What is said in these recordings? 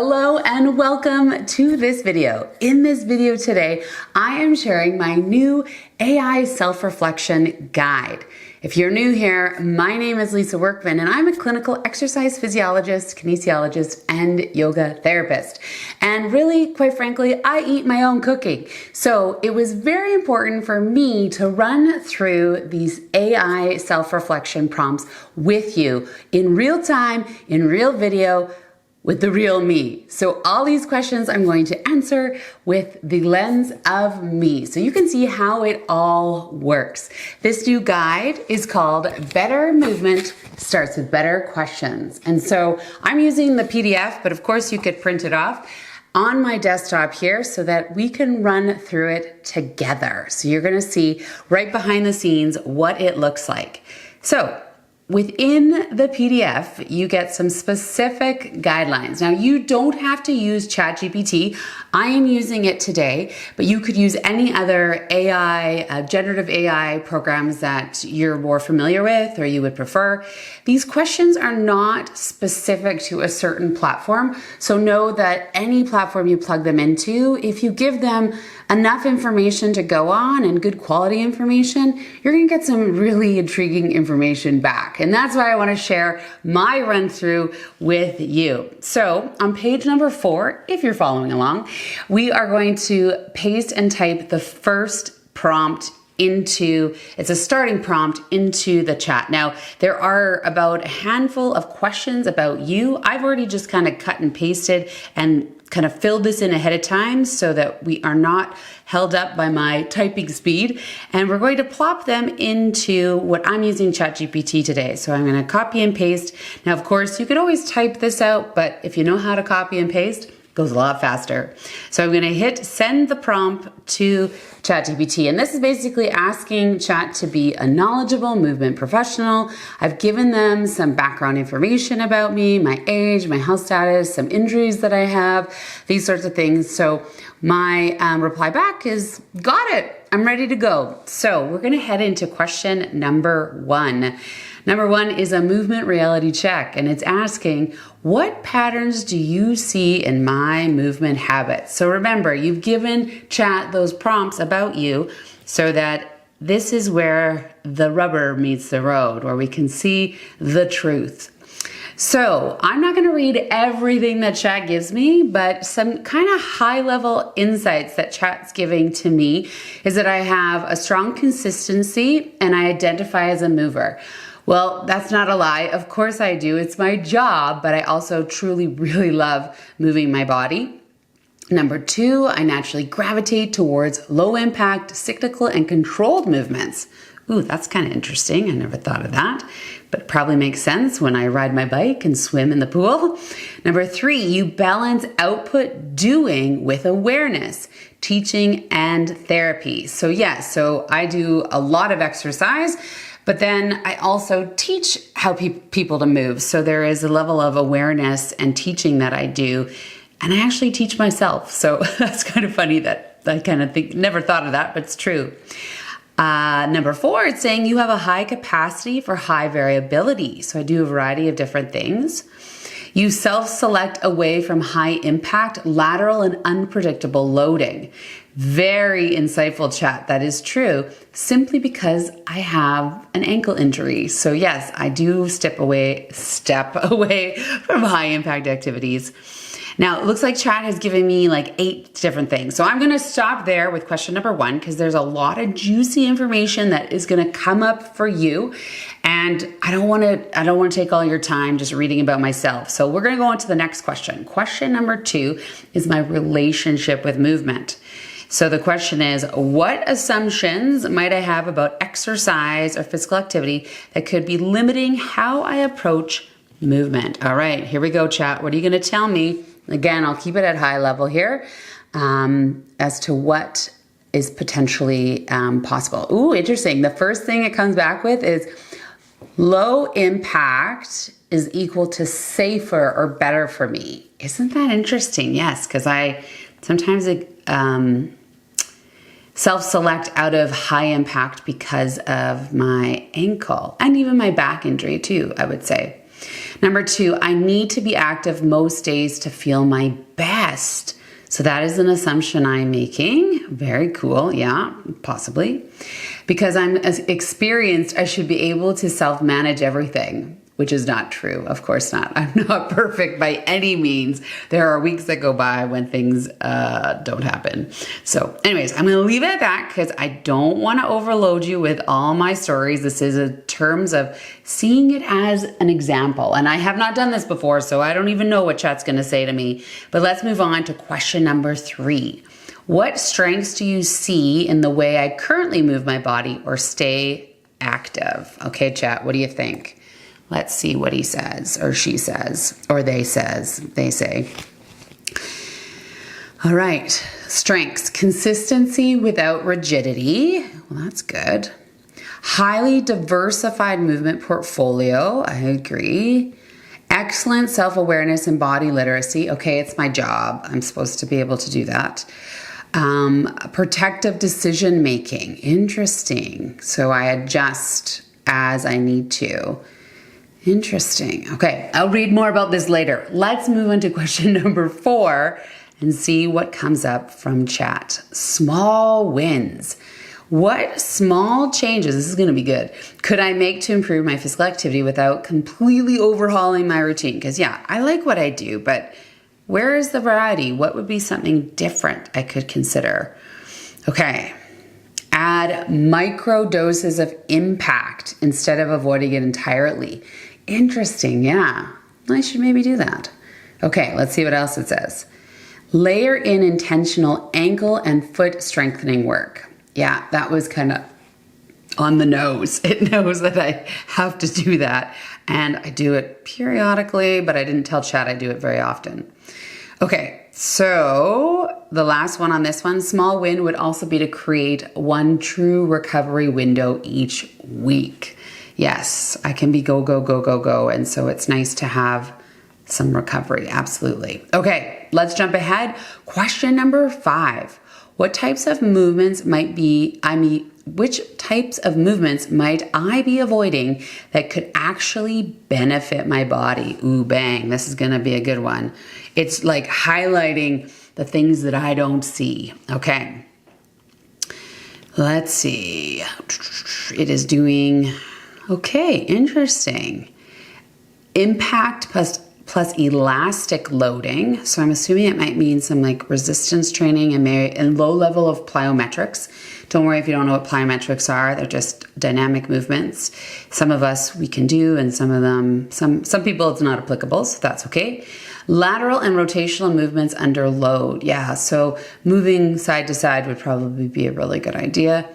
Hello and welcome to this video. In this video today, I am sharing my new AI self-reflection guide. If you're new here, my name is Lisa Workman and I'm a clinical exercise physiologist, kinesiologist, and yoga therapist. And really, quite frankly, I eat my own cooking. So it was very important for me to run through these AI self-reflection prompts with you in real time, in real video, with the real me. So all these questions I'm going to answer with the lens of me, so you can see how it all works. This new guide is called Better Movement Starts with Better Questions. And so I'm using the PDF, but of course you could print it off on my desktop here so that we can run through it together. So you're gonna see right behind the scenes what it looks like. So within the PDF, you get some specific guidelines. Now, you don't have to use ChatGPT. I am using it today, but you could use any other AI, generative AI programs that you're more familiar with or you would prefer. These questions are not specific to a certain platform, so know that any platform you plug them into, if you give them enough information to go on and good quality information, you're gonna get some really intriguing information back. And that's why I wanna share my run through with you. So on page number 4, if you're following along, we are going to paste and type the first prompt into, it's a starting prompt into the chat. Now, there are about a handful of questions about you. I've already just kind of cut and pasted and kind of filled this in ahead of time so that we are not held up by my typing speed. And we're going to plop them into what I'm using ChatGPT today. So I'm going to copy and paste. Now, of course, you could always type this out, but if you know how to copy and paste, goes a lot faster. So I'm going to hit send the prompt to ChatGPT. And this is basically asking Chat to be a knowledgeable movement professional. I've given them some background information about me, my age, my health status, some injuries that I have, these sorts of things. So my reply back is, got it, I'm ready to go. So we're going to head into question number 1. Number 1 is a movement reality check, and it's asking, what patterns do you see in my movement habits? So remember, you've given Chat those prompts about you so that this is where the rubber meets the road, where we can see the truth. So I'm not gonna read everything that Chat gives me, but some kind of high level insights that Chat's giving to me is that I have a strong consistency and I identify as a mover. Well, that's not a lie. Of course I do. It's my job, but I also truly really love moving my body. Number 2, I naturally gravitate towards low impact, cyclical, and controlled movements. Ooh, that's kind of interesting. I never thought of that, but probably makes sense when I ride my bike and swim in the pool. Number 3, you balance output doing with awareness, teaching, and therapy. So yes, so I do a lot of exercise, but then I also teach how people to move. So there is a level of awareness and teaching that I do. And I actually teach myself. So that's kind of funny that I kind of never thought of that, but it's true. Number 4, it's saying you have a high capacity for high variability. So I do a variety of different things. You self-select away from high impact, lateral, and unpredictable loading. Very insightful, Chat. That is true, simply because I have an ankle injury. So yes, I do step away from high impact activities. Now, it looks like Chat has given me like 8 different things. So I'm gonna stop there with question number 1 because there's a lot of juicy information that is gonna come up for you. And I don't wanna take all your time just reading about myself. So we're gonna go on to the next question. Question number 2 is my relationship with movement. So the question is, what assumptions might I have about exercise or physical activity that could be limiting how I approach movement? All right, here we go, Chat. What are you gonna tell me? Again, I'll keep it at high level here as to what is potentially possible. Ooh, interesting. The first thing it comes back with is low impact is equal to safer or better for me. Isn't that interesting? Yes, because I sometimes self-select out of high impact because of my ankle and even my back injury too, I would say. Number 2, I need to be active most days to feel my best. So that is an assumption I'm making. Very cool. Yeah, possibly. Because I'm experienced, I should be able to self-manage everything, which is not true. Of course not. I'm not perfect by any means. There are weeks that go by when things don't happen. So anyways, I'm going to leave it at that because I don't want to overload you with all my stories. This is in terms of seeing it as an example. And I have not done this before, so I don't even know what chat's going to say to me. But let's move on to question number 3. What strengths do you see in the way I currently move my body or stay active? Okay, chat, what do you think? Let's see what he says, or she says, or they say. All right, strengths, consistency without rigidity. Well, that's good. Highly diversified movement portfolio. I agree. Excellent self-awareness and body literacy. Okay, it's my job. I'm supposed to be able to do that. Protective decision making. Interesting. So I adjust as I need to. Interesting. Okay, I'll read more about this later. Let's move on to question number 4 and see what comes up from chat. Small wins. What small changes, this is going to be good, could I make to improve my physical activity without completely overhauling my routine? Because yeah, I like what I do, but where is the variety? What would be something different I could consider? Okay. Add micro doses of impact instead of avoiding it entirely. Interesting, yeah. I should maybe do that. Okay, let's see what else it says. Layer in intentional ankle and foot strengthening work. Yeah, that was kind of on the nose. It knows that I have to do that. And I do it periodically, but I didn't tell chat I do it very often. Okay, so the last one on this one, small win would also be to create one true recovery window each week. Yes, I can be go, go, go, go, go. And so it's nice to have some recovery. Absolutely. Okay, let's jump ahead. Question number 5. What types of movements which types of movements might I be avoiding that could actually benefit my body? Ooh, bang. This is going to be a good one. It's like highlighting the things that I don't see. Okay. Let's see. It is doing, okay, interesting. Impact plus elastic loading. So I'm assuming it might mean some like resistance training and low level of plyometrics. Don't worry if you don't know what plyometrics are. They're just dynamic movements. Some of us we can do, and some of them, some people it's not applicable, so that's okay. Lateral and rotational movements under load. Yeah, so moving side to side would probably be a really good idea.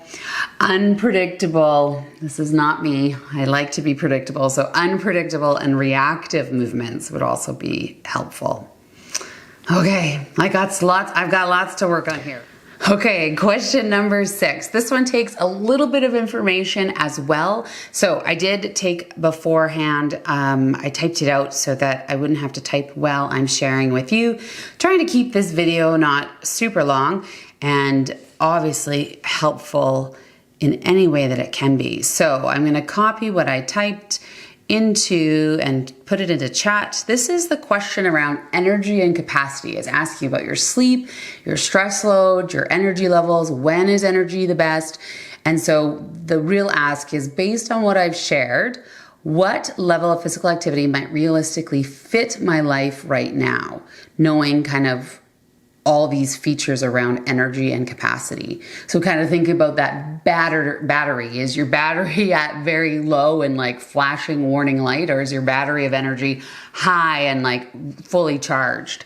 Unpredictable. This is not me. I like to be predictable. So unpredictable and reactive movements would also be helpful. Okay, I've got lots to work on here. Okay, question number 6. This one takes a little bit of information as well. So I did take beforehand, I typed it out so that I wouldn't have to type while I'm sharing with you. Trying to keep this video not super long and obviously helpful in any way that it can be. So I'm going to copy what I typed into and put it into chat. This is the question around energy and capacity. It's asking about your sleep, your stress load, your energy levels, when is energy the best? And so the real ask is, based on what I've shared, what level of physical activity might realistically fit my life right now? Knowing kind of all these features around energy and capacity. So kind of think about that battery. Is your battery at very low and like flashing warning light, or is your battery of energy high and like fully charged?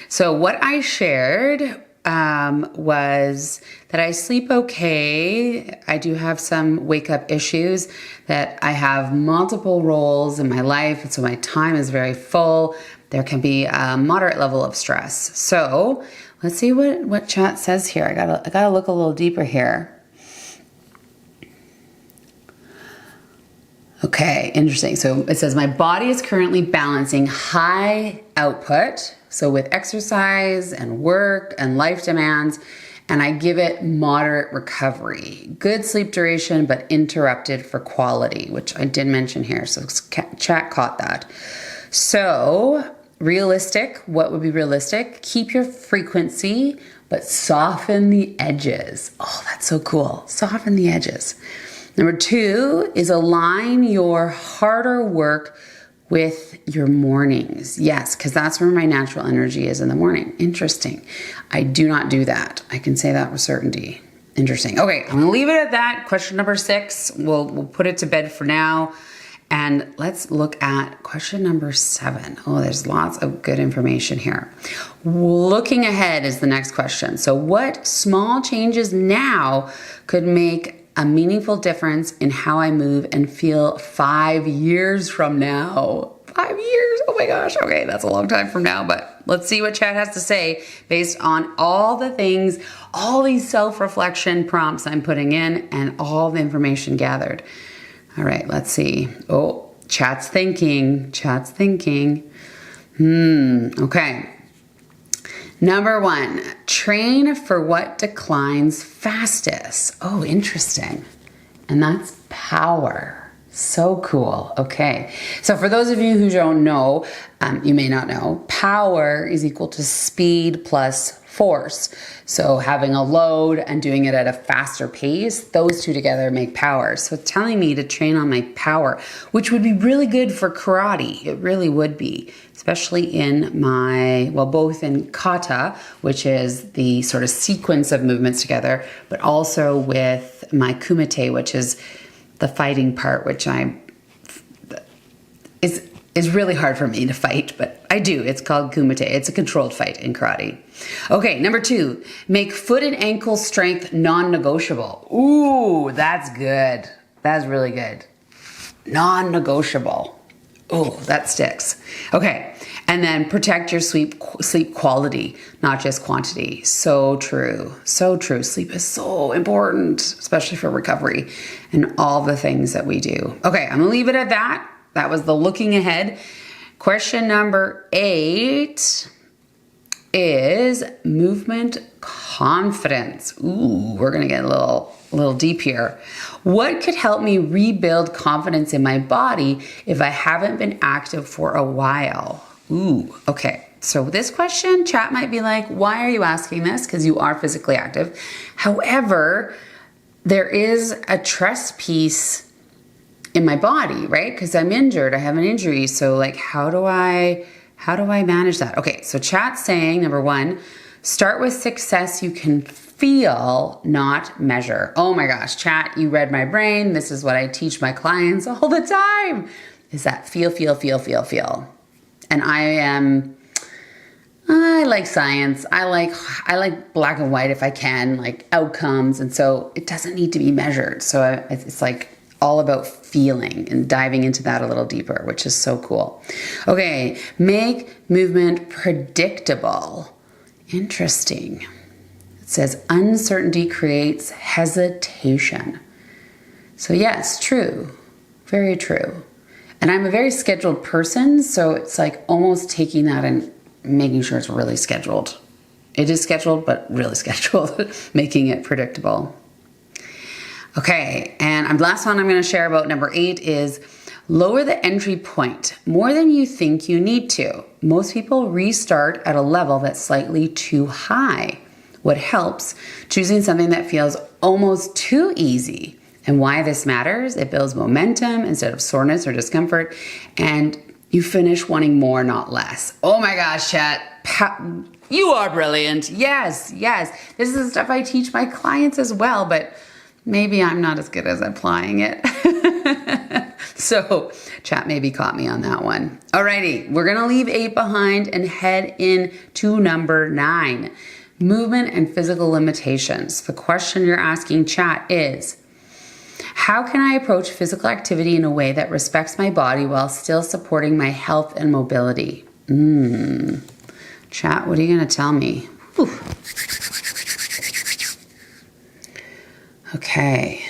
So what I shared was that I sleep okay. I do have some wake up issues, that I have multiple roles in my life, so my time is very full. There can be a moderate level of stress. So let's see what chat says here. I gotta look a little deeper here. Okay, interesting. So it says my body is currently balancing high output, so with exercise and work and life demands, and I give it moderate recovery. Good sleep duration, but interrupted for quality, which I did mention here. So chat caught that. So realistic, what would be realistic? Keep your frequency, but soften the edges. Oh, that's so cool. Soften the edges. Number 2 is align your harder work with your mornings. Yes, because that's where my natural energy is in the morning. Interesting. I do not do that. I can say that with certainty. Interesting. Okay, I'm going to leave it at that. Question number 6. We'll put it to bed for now. And let's look at question number 7. Oh, there's lots of good information here. Looking ahead is the next question. So what small changes now could make a meaningful difference in how I move and feel 5 years from now? 5 years? Oh my gosh. Okay, that's a long time from now, but let's see what chat has to say based on all the things, all these self-reflection prompts I'm putting in and all the information gathered. All right, let's see. Oh, chat's thinking. Chat's thinking. Okay. Number 1, train for what declines fastest. Oh, interesting. And that's power. So cool. Okay. So for those of you who don't know, you may not know, power is equal to speed plus force. So having a load and doing it at a faster pace, those two together make power. So it's telling me to train on my power, which would be really good for karate. It really would be, especially in my, well, both in kata, which is the sort of sequence of movements together, but also with my kumite, which is the fighting part, which is really hard for me to fight, but I do. It's called kumite. It's a controlled fight in karate. Okay, number 2, make foot and ankle strength non-negotiable. Ooh, that's good. That's really good. Non-negotiable. Oh, that sticks. Okay, and then protect your sleep quality, not just quantity. So true. So true. Sleep is so important, especially for recovery and all the things that we do. Okay, I'm gonna leave it at that. That was the looking ahead. Question number 8 is movement confidence. Ooh, we're gonna get a little deep here. What could help me rebuild confidence in my body if I haven't been active for a while? Ooh, okay. So this question, chat might be like, why are you asking this? Because you are physically active. However, there is a trust piece in my body, right? Because I'm injured, I have an injury. So like, how do I manage that? Okay, so chat's saying, number 1, start with success you can feel, not measure. Oh my gosh, chat, you read my brain. This is what I teach my clients all the time, is that feel. And I like science. I like black and white if I can, like outcomes. And so it doesn't need to be measured. So it's like all about feeling and diving into that a little deeper, which is so cool. Okay, make movement predictable. Interesting. It says uncertainty creates hesitation. So yes, true, very true. And I'm a very scheduled person, so it's like almost taking that and making sure it's really scheduled. It is scheduled, but really scheduled, making it predictable. Okay, and the last one I'm going to share about number 8 is lower the entry point more than you think you need to. Most people restart at a level that's slightly too high. What helps? Choosing something that feels almost too easy. And why this matters, it builds momentum instead of soreness or discomfort, and you finish wanting more, not less. Oh my gosh, chat. You are brilliant. Yes. This is the stuff I teach my clients as well, but maybe I'm not as good as applying it. So chat maybe caught me on that one. Alrighty, we're gonna leave 8 behind and head into number 9, movement and physical limitations. The question you're asking chat is, how can I approach physical activity in a way that respects my body while still supporting my health and mobility? Chat, what are you gonna tell me? Whew. Okay.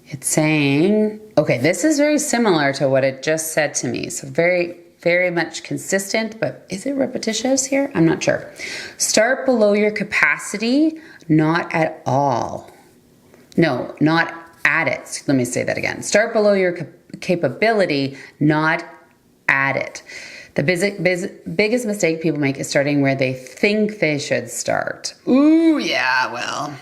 It's saying, okay, this is very similar to what it just said to me. So very, very much consistent, but is it repetitious here? I'm not sure. Start below your capacity, not at all. No, not at it. Let me say that again. Start below your capability, not add it. The biggest mistake people make is starting where they think they should start. Ooh, yeah, well,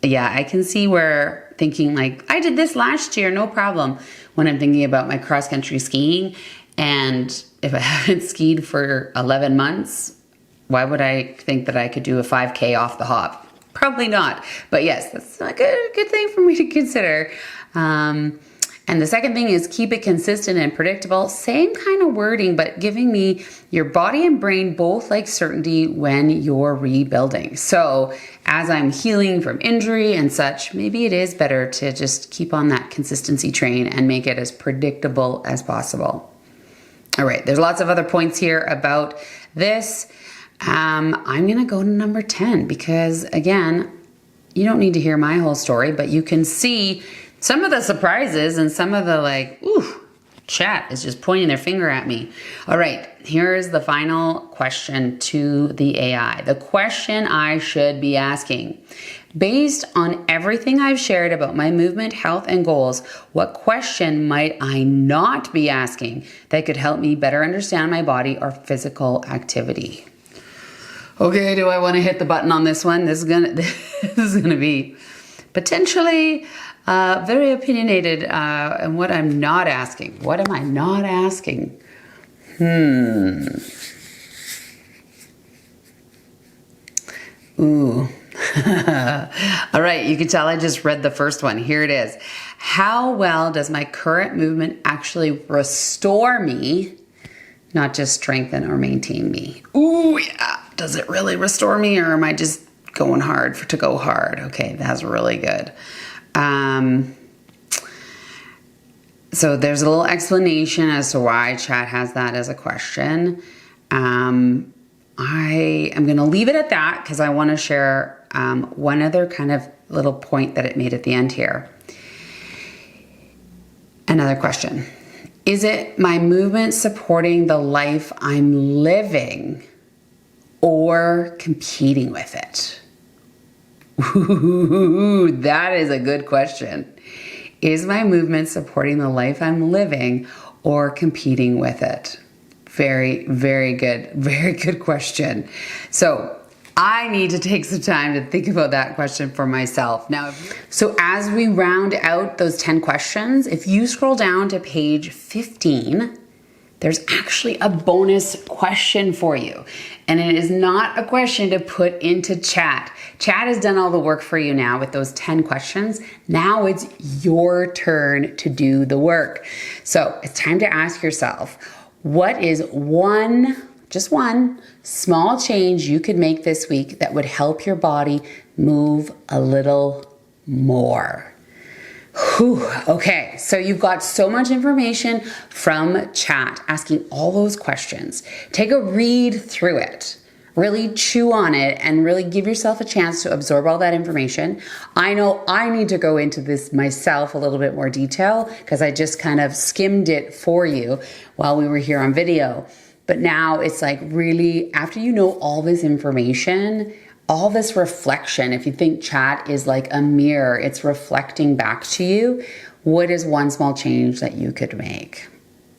yeah, I can see where thinking like, I did this last year, no problem, when I'm thinking about my cross-country skiing. And if I haven't skied for 11 months, why would I think that I could do a 5K off the hop? Probably not. But yes, that's a good thing for me to consider. And the second thing is keep it consistent and predictable. Same kind of wording, but giving me your body and brain both like certainty when you're rebuilding. So as I'm healing from injury and such, maybe it is better to just keep on that consistency train and make it as predictable as possible. All right, there's lots of other points here about this. I'm gonna go to number 10 because again, you don't need to hear my whole story, but you can see some of the surprises and some of the like, ooh, chat is just pointing their finger at me. All right, here's the final question to the AI. The question I should be asking. Based on everything I've shared about my movement, health, and goals, what question might I not be asking that could help me better understand my body or physical activity? Okay, do I want to hit the button on this one? This is gonna be potentially very opinionated, and what I'm not asking. What am I not asking? Ooh. All right, you can tell I just read the first one. Here it is. How well does my current movement actually restore me, not just strengthen or maintain me? Ooh, yeah. Does it really restore me, or am I just going hard to go hard? Okay, that's really good. So there's a little explanation as to why chat has that as a question. I am going to leave it at that because I want to share one other kind of little point that it made at the end here. Another question. Is it my movement supporting the life I'm living or competing with it? Ooh, that is a good question. Is my movement supporting the life I'm living or competing with it? Very, very good question. So I need to take some time to think about that question for myself. Now, so as we round out those 10 questions, if you scroll down to page 15, there's actually a bonus question for you. And it is not a question to put into chat. Chat has done all the work for you now with those 10 questions. Now it's your turn to do the work. So it's time to ask yourself, what is just one small change you could make this week that would help your body move a little more? Whew. Okay, so you've got so much information from chat asking all those questions. Take a read through it. Really chew on it and really give yourself a chance to absorb all that information. I know I need to go into this myself a little bit more detail because I just kind of skimmed it for you while we were here on video. But now it's like really, after you know all this information, all this reflection, if you think chat is like a mirror, it's reflecting back to you. What is one small change that you could make?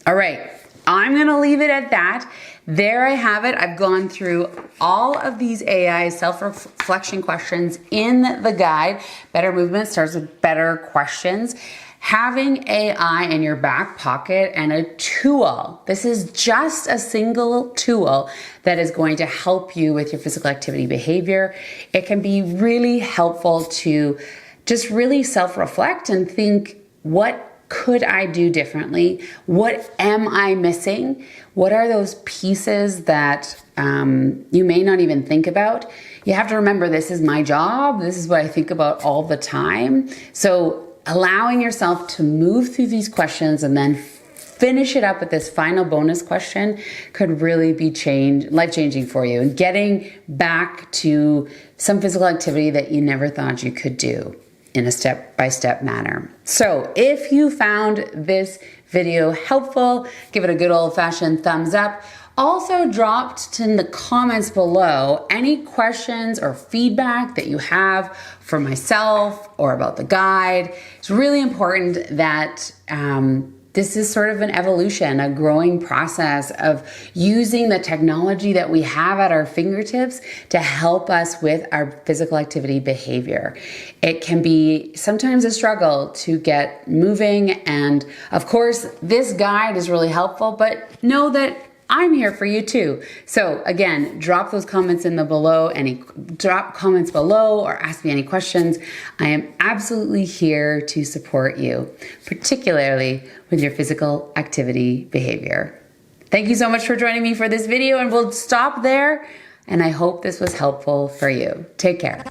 All right, I'm gonna leave it at that. There I have it. I've gone through all of these AI self-reflection questions in the guide. Better Movement starts with better questions. Having AI in your back pocket and a tool. This is just a single tool that is going to help you with your physical activity behavior. It can be really helpful to just really self-reflect and think, what could I do differently? What am I missing? What are those pieces that you may not even think about? You have to remember, this is my job. This is what I think about all the time. So allowing yourself to move through these questions and then finish it up with this final bonus question could really be life-changing for you, and getting back to some physical activity that you never thought you could do in a step-by-step manner. So if you found this video helpful, give it a good old-fashioned thumbs up. Also dropped in the comments below any questions or feedback that you have for myself or about the guide. It's really important that this is sort of an evolution, a growing process of using the technology that we have at our fingertips to help us with our physical activity behavior. It can be sometimes a struggle to get moving, and of course, this guide is really helpful, but know that I'm here for you too. So again, drop those comments drop comments below or ask me any questions. I am absolutely here to support you, particularly with your physical activity behavior. Thank you so much for joining me for this video, and we'll stop there. And I hope this was helpful for you. Take care.